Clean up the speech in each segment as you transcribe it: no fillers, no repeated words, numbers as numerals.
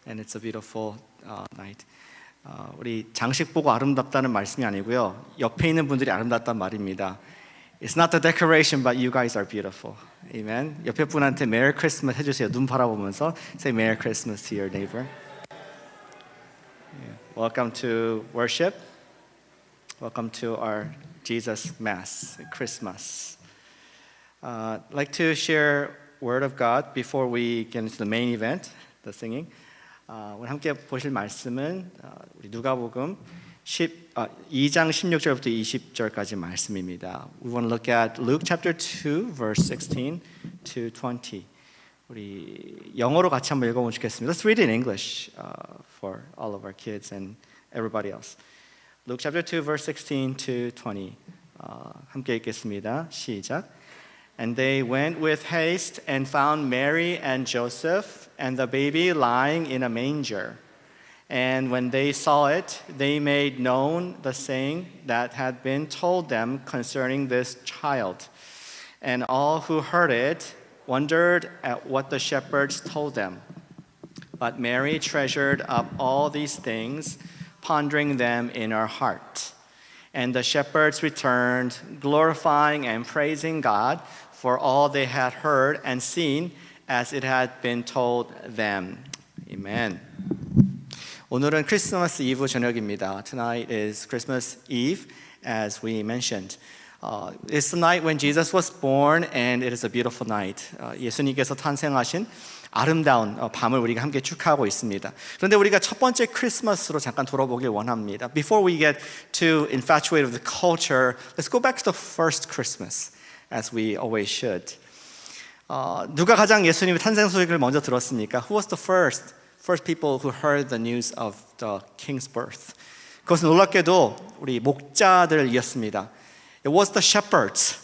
and it's a beautiful night. 우리 장식 보고 아름답다는 말씀이 아니고요. 옆에 있는 분들이 아름답단 말입니다. It's not the decoration, but you guys are beautiful. Amen. 옆에 분한테 Merry Christmas 해주세요. 눈 바라보면서 say Merry Christmas to your neighbor. Yeah. Welcome to worship. Welcome to our Jesus Mass, Christmas. I'd like to share Word of God before we get into the main event, the singing. 오늘 함께 보실 말씀은 우리 누가복음 2장 16절부터 20절까지 말씀입니다. We want to look at Luke chapter 2, verse 16 to 20. 우리 영어로 같이 한번 읽어보면 좋겠습니다. Let's read it in English for all of our kids and everybody else. Luke chapter 2, verse 16 to 20. 함께 읽겠습니다. 시작. And they went with haste and found Mary and Joseph and the baby lying in a manger. And when they saw it, they made known the saying that had been told them concerning this child. And all who heard it wondered at what the shepherds told them. But Mary treasured up all these things, pondering them in her heart. And the shepherds returned, glorifying and praising God for all they had heard and seen as it had been told them. Amen. 오늘은 크리스마스 이브 저녁입니다. Tonight is Christmas Eve, as we mentioned. It's the night when Jesus was born, and it is a beautiful night. 예수님께서 탄생하신 아름다운 밤을 우리가 함께 축하하고 있습니다. 그런데 우리가 첫 번째 크리스마스로 잠깐 돌아보길 원합니다. Before we get too infatuated with the culture, let's go back to the first Christmas, as we always should. 누가 가장 예수님의 탄생 소식을 먼저 들었습니까? Who was the first people who heard the news of the king's birth? 그것은 놀랍게도 우리 목자들이었습니다. It was the shepherds,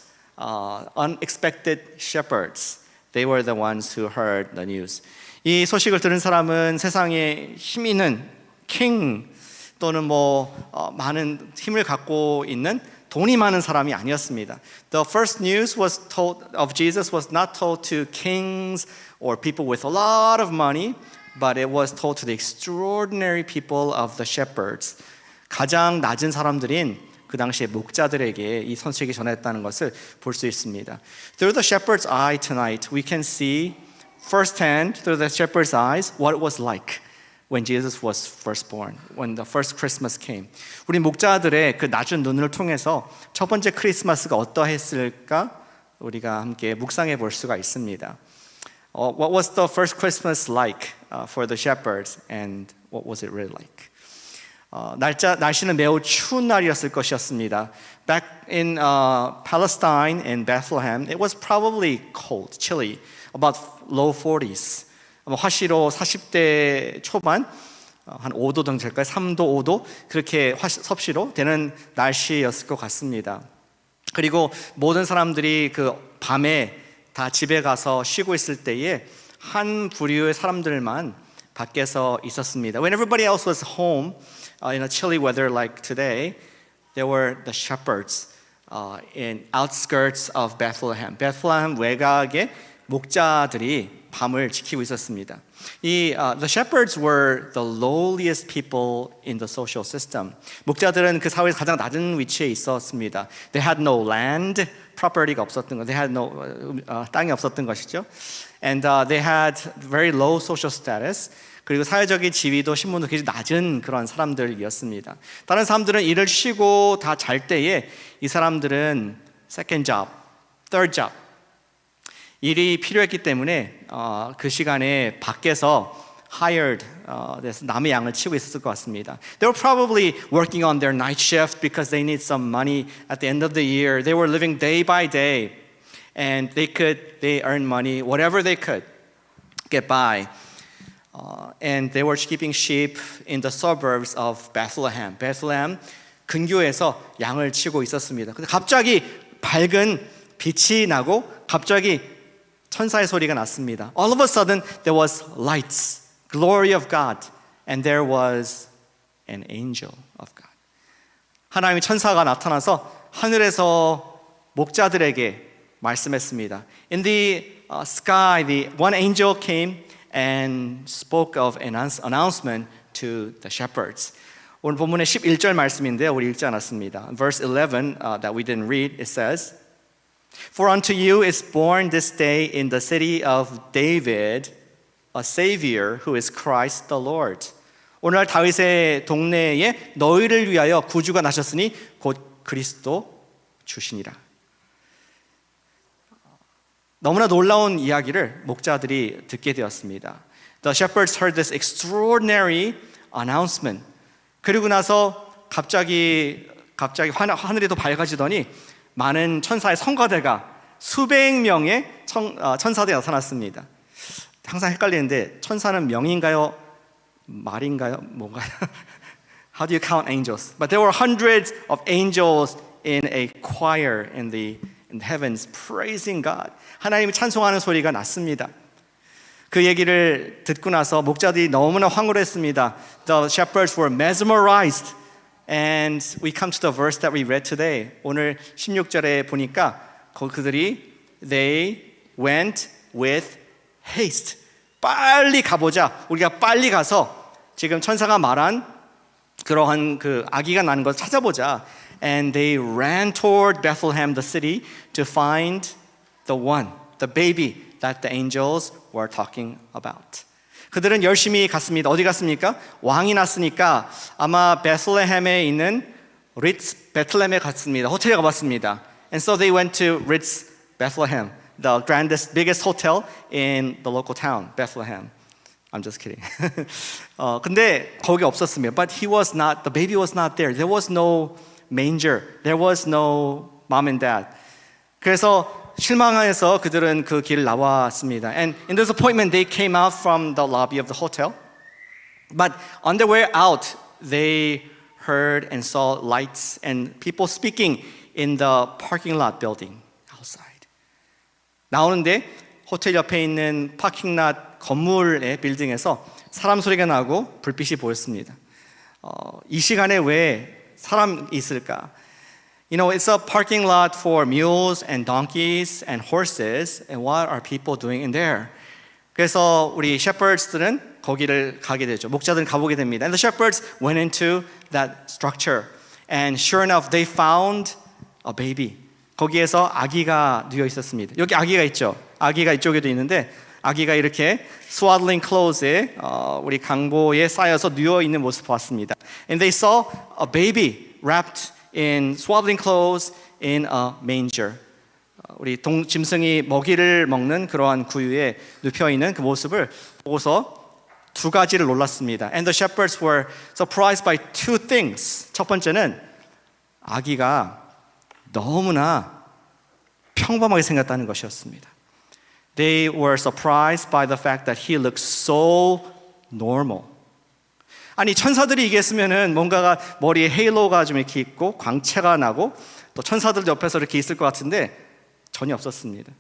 unexpected shepherds. They were the ones who heard the news. 이 소식을 들은 사람은 세상에 힘 있는 king 또는 많은 힘을 갖고 있는 돈이 많은 사람이 아니었습니다. The first news was told of Jesus was not told to kings or people with a lot of money, but it was told to the extraordinary people of the shepherds. 가장 낮은 사람들인 그 당시에 목자들에게 이 소식이 전했다는 것을 볼 수 있습니다. Through the shepherd's eye tonight, we can see firsthand through the shepherd's eyes what it was like when Jesus was first born, when the first Christmas came. 우리 목자들의 그 낮은 눈을 통해서 첫 번째 크리스마스가 어떠했을까 우리가 함께 묵상해 볼 수가 있습니다. What was the first Christmas like for the shepherds, and what was it really like? 날씨는 매우 추운 날이었을 것이었습니다. Back in Palestine, in Bethlehem, it was probably cold, chilly, about low 40s. 화씨로 40대 초반, 한 5도 정도 될까요? 3도, 5도 그렇게 섭씨로 되는 날씨였을 것 같습니다. 그리고 모든 사람들이 그 밤에 다 집에 가서 쉬고 있을 때에 한 부류의 사람들만 밖에서 있었습니다. When everybody else was home in a chilly weather like today, there were the shepherds in outskirts of Bethlehem. 베들레헴 외곽에 목자들이 밤을 지키고 있었습니다. The shepherds were the lowliest people in the social system. 목자들은 그 사회에서 가장 낮은 위치에 있었습니다. They had no land, property가 없었던 거. They had no 땅이 없었던 것이죠. And they had very low social status. 그리고 사회적인 지위도 신분도 굉장히 낮은 그런 사람들이었습니다. 다른 사람들은 일을 쉬고 다 잘 때에 이 사람들은 second job, third job 일이 필요했기 때문에 그 시간에 밖에서 hired 돼서 남의 양을 치고 있었을 것 같습니다. They were probably working on their night shift because they need some money at the end of the year. They were living day by day, and they earn money whatever they could get by. And they were keeping sheep in the suburbs of Bethlehem. Bethlehem 근교에서 양을 치고 있었습니다. 근데 갑자기 밝은 빛이 나고 갑자기 천사의 소리가 났습니다. All of a sudden there was lights, glory of God, and there was an angel of God. 하나님의 천사가 나타나서 하늘에서 목자들에게 말씀했습니다. In the sky, the one angel came and spoke of an announcement to the shepherds. 오늘 본문의 11절 말씀인데요. 우리 읽지 않았습니다. Verse 11 that we didn't read, it says, For unto you is born this day in the city of David a Savior who is Christ the Lord. 오늘날 다윗의 동네에 너희를 위하여 구주가 나셨으니 곧 그리스도 주시니라. 너무나 놀라운 이야기를 목자들이 듣게 되었습니다. The shepherds heard this extraordinary announcement. 그리고 나서 갑자기 하늘이 더 밝아지더니 많은 천사의 성가대가 수백 명의 천사들이 나타났습니다. 항상 헷갈리는데 천사는 명인가요? 말인가요? 뭔가요? How do you count angels? But there were hundreds of angels in a choir in the heavens praising God. 하나님을 찬송하는 소리가 났습니다. 그 얘기를 듣고 나서 목자들이 너무나 황홀했습니다. The shepherds were mesmerized. And we come to the verse that we read today. 오늘 16절에 보니까 그들이 they went with haste. 빨리 가보자. 우리가 빨리 가서 지금 천사가 말한 그러한 그 아기가 난 걸 찾아보자. And they ran toward Bethlehem, the city, to find the one, the baby that the angels were talking about. 그들은 열심히 갔습니다. 어디 갔습니까? 왕이 났으니까 아마 베틀레헴에 있는 리츠 베틀레헴에 갔습니다. 호텔에 가봤습니다. And so they went to Ritz Bethlehem, the grandest, biggest hotel in the local town, Bethlehem. I'm just kidding. 근데 거기 없었습니다. But the baby was not there. There was no manger. There was no mom and dad. 그래서 실망해서 그들은 그 길을 나왔습니다. And in this appointment, they came out from the lobby of the hotel. But on their way out, they heard and saw lights and people speaking in the parking lot building outside. 나오는데 호텔 옆에 있는 파킹랏 건물의 빌딩에서 사람 소리가 나고 불빛이 보였습니다. 이 시간에 왜 사람이 있을까? You know, it's a parking lot for mules and donkeys and horses. And what are people doing in there? 그래서 우리 shepherds들은 거기를 가게 되죠. 목자들은 가보게 됩니다. And the shepherds went into that structure. And sure enough, they found a baby. 거기에서 아기가 누워 있었습니다. 여기 아기가 있죠. 아기가 이쪽에도 있는데 아기가 이렇게 swaddling clothes에 우리 강보에 쌓여서 누워 있는 모습 봤습니다. And they saw a baby wrapped in swaddling clothes in a manger. 우리 짐승이 먹이를 먹는 그러한 구유에 눕혀 있는 그 모습을 보고서 두 가지를 놀랐습니다. And the shepherds were surprised by two things. 첫 번째는 아기가 너무나 평범하게 생겼다는 것이었습니다. They were surprised by the fact that he looked so normal. 아니 천사들이 얘기했으면은 뭔가가 머리에 헤일로가 좀 이렇게 있고 광채가 나고 또 천사들 옆에서 이렇게 있을 것 같은데 전혀 없었습니다.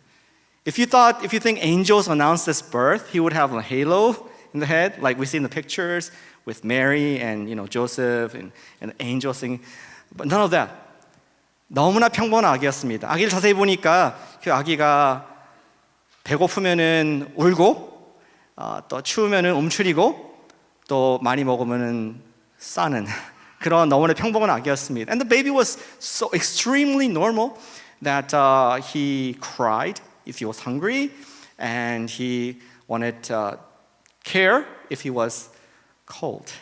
If you think angels announced this birth, he would have a halo in the head, like we see in the pictures with Mary and Joseph and angels singing. But none of that. 너무나 평범한 아기였습니다. 아기를 자세히 보니까 그 아기가 배고프면은 울고 또 추우면은 움츠리고 또 많이 먹으면은 싸는 그런 너무나 평범한 아기였습니다. And the baby was so extremely normal that he cried if he was hungry and he wanted care if he was cold.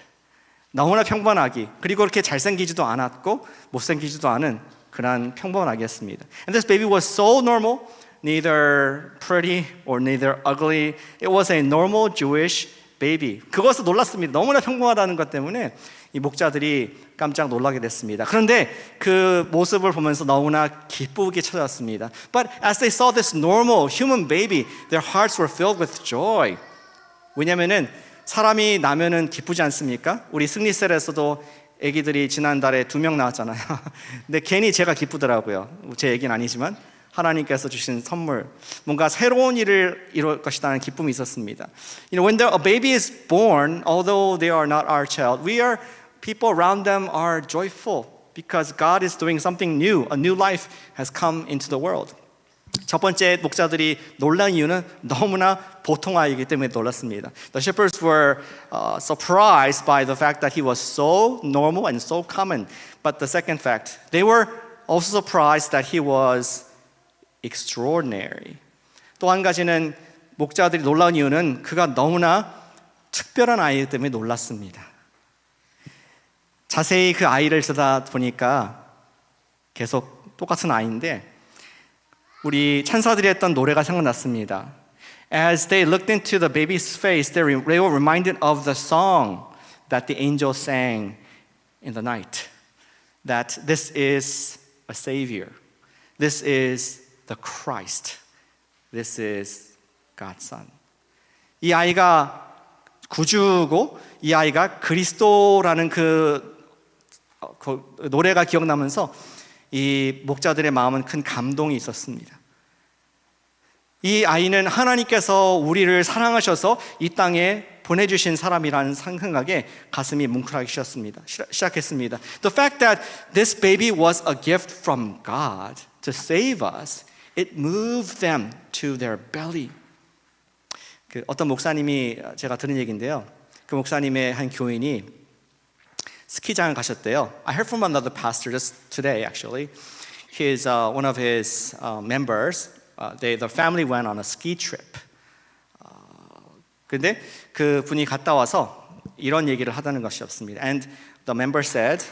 너무나 평범한 아기. 그리고 그렇게 잘생기지도 않았고 못생기지도 않은 그런 평범한 아기였습니다. And this baby was so normal, neither pretty or neither ugly. It was a normal Jewish baby. 그것을 놀랐습니다. 너무나 평범하다는 것 때문에 이 목자들이 깜짝 놀라게 됐습니다. 그런데 그 모습을 보면서 너무나 기쁘게 찾아왔습니다. But as they saw this normal human baby, their hearts were filled with joy. 왜냐면은 사람이 나면은 기쁘지 않습니까? 우리 승리셀에서도 아기들이 지난달에 2명 나왔잖아요. 근데 괜히 제가 기쁘더라고요. 제 얘기는 아니지만 하나님께서 주신 선물, 뭔가 새로운 일을 이룰 것이라는 기쁨이 있었습니다. When a baby is born, although they are not our child, people around them are joyful because God is doing something new. A new life has come into the world. 첫 번째 목자들이 놀란 이유는 너무나 보통 아이이기 때문에 놀랐습니다. The shepherds were surprised by the fact that he was so normal and so common. But the second fact, they were also surprised that he was extraordinary. 또 한 가지는 목자들이 놀라운 이유는 그가 너무나 특별한 아이이기 때문에 놀랐습니다. 자세히 그 아이를 들여다보니까 계속 똑같은 아이인데 우리 찬사들이 했던 노래가 생각났습니다. As they looked into the baby's face, they were reminded of the song that the angel sang in the night. That this is a Savior. This is the Christ. This is God's Son. 이 아이가 구주고 이 아이가 그리스도라는 그 노래가 기억나면서 이 목자들의 마음은 큰 감동이 있었습니다. 이 아이는 하나님께서 우리를 사랑하셔서 이 땅에 보내주신 사람이라는 생각에 가슴이 뭉클하기 시작했습니다. The fact that this baby was a gift from God to save us, it moved them to their belly. 그 어떤 목사님이 제가 들은 얘기인데요. 그 목사님의 한 교인이 스키장을 가셨대요. I heard from another pastor just today actually. His one of his members, the family went on a ski trip. 근데 그 분이 갔다 와서 이런 얘기를 하다는 것이었습니다. And the member said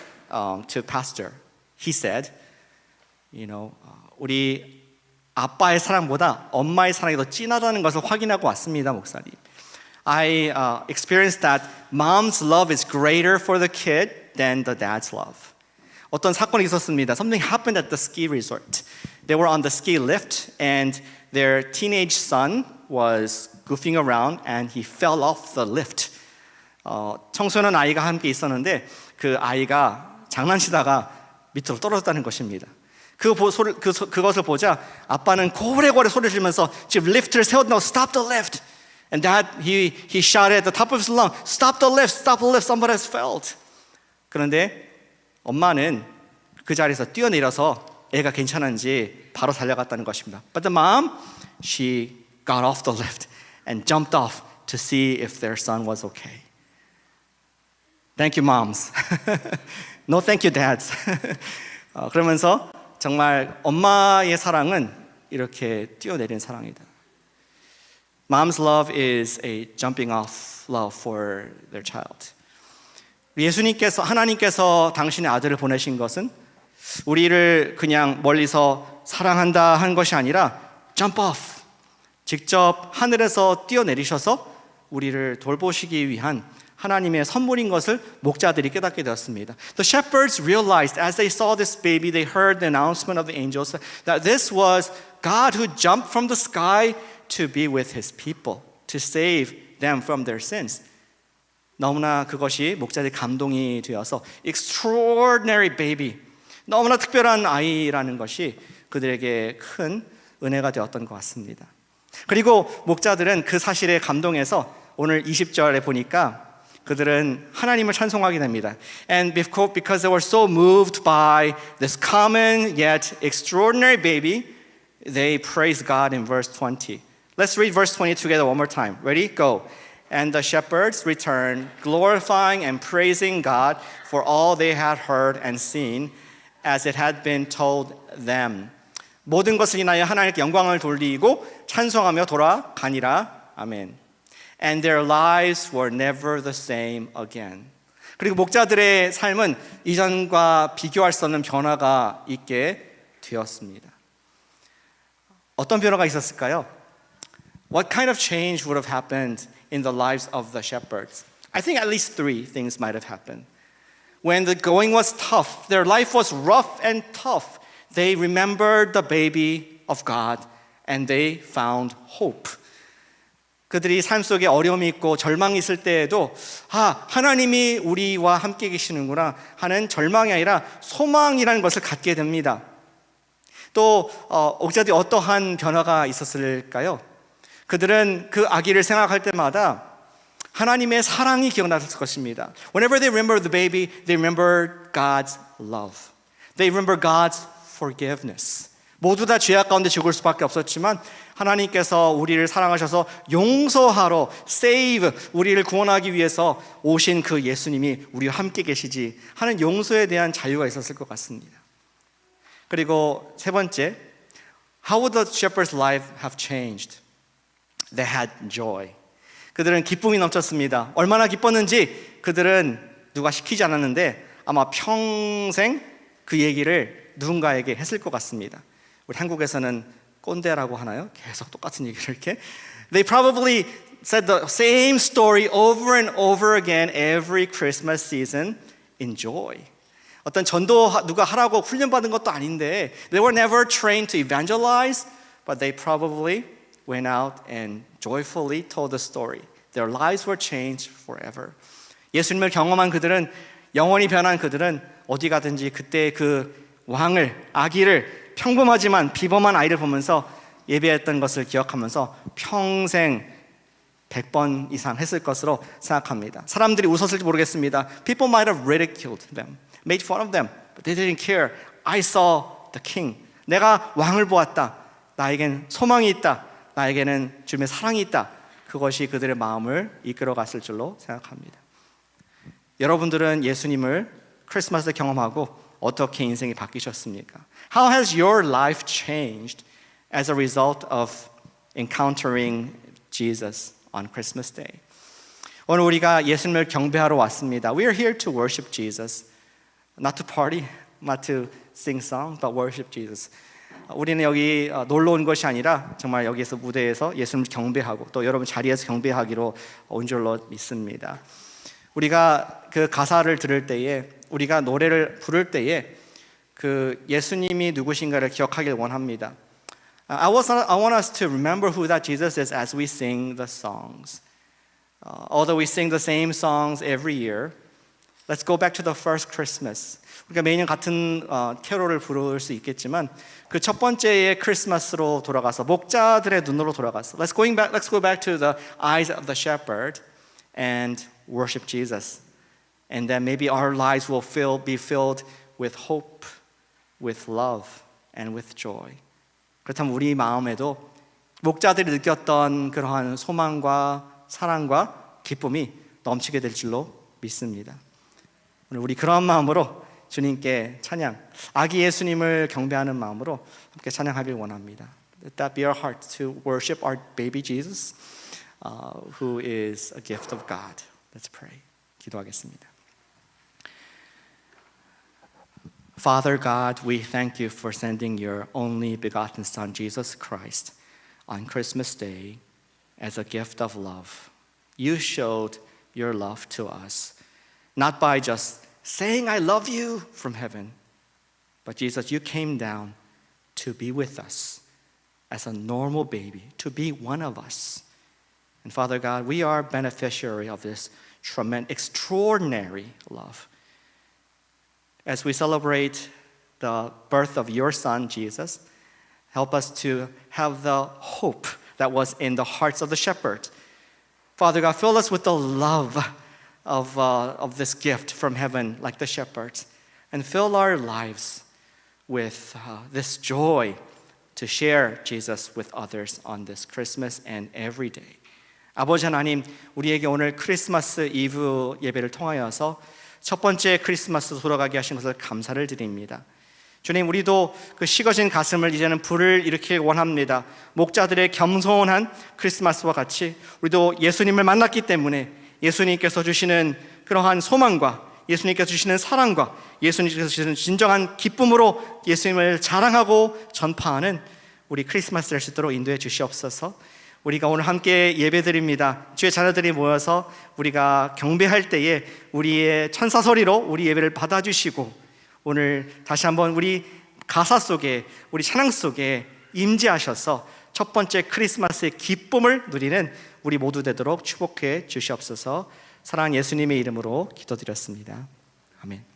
to pastor, he said, you know, 우리 아빠의 사랑보다 엄마의 사랑이 더 진하다는 것을 확인하고 왔습니다, 목사님. I experienced that mom's love is greater for the kid than the dad's love. 어떤 사건이 있었습니다. Something happened at the ski resort. They were on the ski lift and their teenage son was goofing around and he fell off the lift. 청소년 아이가 함께 있었는데 그 아이가 장난치다가 밑으로 떨어졌다는 것입니다. 그것을 보자 아빠는 고래고래 소리를 지르면서 지금 리프트를 세웠다고 Stop the lift! And dad, he shouted at the top of his lungs, Stop the lift! Stop the lift! Somebody has failed! 그런데 엄마는 그 자리에서 뛰어내려서 애가 괜찮은지 바로 달려갔다는 것입니다. But the mom, she got off the lift and jumped off to see if their son was okay. Thank you, moms. No, thank you, dads. 그러면서 정말 엄마의 사랑은 이렇게 뛰어내리는 사랑이다. Mom's love is a jumping off love for their child. 예수님께서 하나님께서 당신의 아들을 보내신 것은 우리를 그냥 멀리서 사랑한다 한 것이 아니라 jump off, 직접 하늘에서 뛰어내리셔서 우리를 돌보시기 위한 하나님의 선물인 것을 목자들이 깨닫게 되었습니다. The shepherds realized as they saw this baby, they heard the announcement of the angels that this was God who jumped from the sky to be with His people, to save them from their sins. 너무나 그것이 목자들의 감동이 되어서 extraordinary baby, 너무나 특별한 아이라는 것이 그들에게 큰 은혜가 되었던 것 같습니다. 그리고 목자들은 그 사실에 감동해서 오늘 20절에 보니까 그들은 하나님을 찬송하게 됩니다. And because they were so moved by this common yet extraordinary baby, they praise God in verse 20. Let's read verse 20 together one more time. Ready? Go. And the shepherds returned, glorifying and praising God for all they had heard and seen, as it had been told them. 모든 것을 인하여 하나님께 영광을 돌리고 찬송하며 돌아가니라. 아멘. And their lives were never the same again. 그리고 목자들의 삶은 이전과 비교할 수 없는 변화가 있게 되었습니다. 어떤 변화가 있었을까요? What kind of change would have happened in the lives of the shepherds? I think at least 3 things might have happened. When the going was tough, their life was rough and tough, they remembered the baby of God and they found hope. 그들이 삶 속에 어려움이 있고 절망이 있을 때에도 하나님이 우리와 함께 계시는구나 하는 절망이 아니라 소망이라는 것을 갖게 됩니다. 또 목자들이 어떠한 변화가 있었을까요? 그들은 그 아기를 생각할 때마다 하나님의 사랑이 기억났을 것입니다. Whenever they remember the baby, they remember God's love. They remember God's forgiveness. 모두 다 죄악 가운데 죽을 수밖에 없었지만 하나님께서 우리를 사랑하셔서 용서하러 save, 우리를 구원하기 위해서 오신 그 예수님이 우리와 함께 계시지 하는 용서에 대한 자유가 있었을 것 같습니다. 그리고 세 번째, how would the shepherd's life have changed? They had joy. 그들은 기쁨이 넘쳤습니다. 얼마나 기뻤는지 그들은 누가 시키지 않았는데 아마 평생 그 얘기를 누군가에게 했을 것 같습니다. 우리 한국에서는 꼰대라고 하나요? 계속 똑같은 얘기를 이렇게. They probably said the same story over and over again every Christmas season in joy. 어떤 전도 누가 하라고 훈련받은 것도 아닌데 They were never trained to evangelize, but they probably went out and joyfully told the story. Their lives were changed forever. 예수님을 경험한 그들은, 영원히 변한 그들은 어디 가든지 그때 그 왕을, 아기를, 평범하지만 비범한 아이를 보면서 예배했던 것을 기억하면서 평생 100번 이상 했을 것으로 생각합니다. 사람들이 웃었을지 모르겠습니다. People might have ridiculed them, made fun of them, but they didn't care. I saw the king. 내가 왕을 보았다. 나에겐 소망이 있다. 나에게는 주님의 사랑이 있다. 그것이 그들의 마음을 이끌어갔을 줄로 생각합니다. 여러분들은 예수님을 크리스마스 경험하고 어떻게 인생이 바뀌셨습니까? How has your life changed as a result of encountering Jesus on Christmas Day? 오늘 우리가 예수님을 경배하러 왔습니다. We are here to worship Jesus, not to party, not to sing songs, but worship Jesus. 우리는 여기 놀러 온 것이 아니라 정말 여기에서 무대에서 예수님을 경배하고 또 여러분 자리에서 경배하기로 온 줄로 믿습니다. 우리가 그 가사를 들을 때에, 우리가 노래를 부를 때에 그 예수님이 누구신가를 기억하길 원합니다. I want us to remember who that Jesus is as we sing the songs. Although we sing the same songs every year, let's go back to the first Christmas. 우리가 매년 같은 캐롤을 부를 수 있겠지만 그 첫 번째의 크리스마스로 돌아가서 목자들의 눈으로 돌아가서 Let's go back to the eyes of the shepherd and worship Jesus. And then maybe our lives will be filled with hope, with love, and with joy. 그렇다면 우리 마음에도 목자들이 느꼈던 그러한 소망과 사랑과 기쁨이 넘치게 될 줄로 믿습니다. 오늘 우리 그런 마음으로 주님께 찬양, 아기 예수님을 경배하는 마음으로 함께 찬양하길 원합니다. Let that be our heart to worship our baby Jesus, who is a gift of God. Let's pray. 기도하겠습니다. Father God, we thank you for sending your only begotten Son, Jesus Christ, on Christmas Day as a gift of love. You showed your love to us, not by just saying, I love you from heaven, but Jesus, you came down to be with us as a normal baby, to be one of us. And Father God, we are beneficiary of this tremendous, extraordinary love. As we celebrate the birth of your Son, Jesus, help us to have the hope that was in the hearts of the shepherd. Father God, fill us with the love of this gift from heaven, like the shepherds, and fill our lives with this joy to share Jesus with others on this Christmas and every day. 아버지 하나님, 우리에게 오늘 크리스마스 이브 예배를 통하여서 첫 번째 크리스마스 돌아가게 하신 것을 감사를 드립니다. 주님, 우리도 그 식어진 가슴을 이제는 불을 일으키길 원합니다. 목자들의 겸손한 크리스마스와 같이 우리도 예수님을 만났기 때문에 예수님께서 주시는 그러한 소망과 예수님께서 주시는 사랑과 예수님께서 주시는 진정한 기쁨으로 예수님을 자랑하고 전파하는 우리 크리스마스 될 수 있도록 인도해 주시옵소서. 우리가 오늘 함께 예배드립니다. 주의 자녀들이 모여서 우리가 경배할 때에 우리의 천사 소리로 우리 예배를 받아주시고 오늘 다시 한번 우리 가사 속에 우리 찬양 속에 임재하셔서 첫 번째 크리스마스의 기쁨을 누리는 우리 모두 되도록 축복해 주시옵소서. 사랑하는 예수님의 이름으로 기도드렸습니다. 아멘.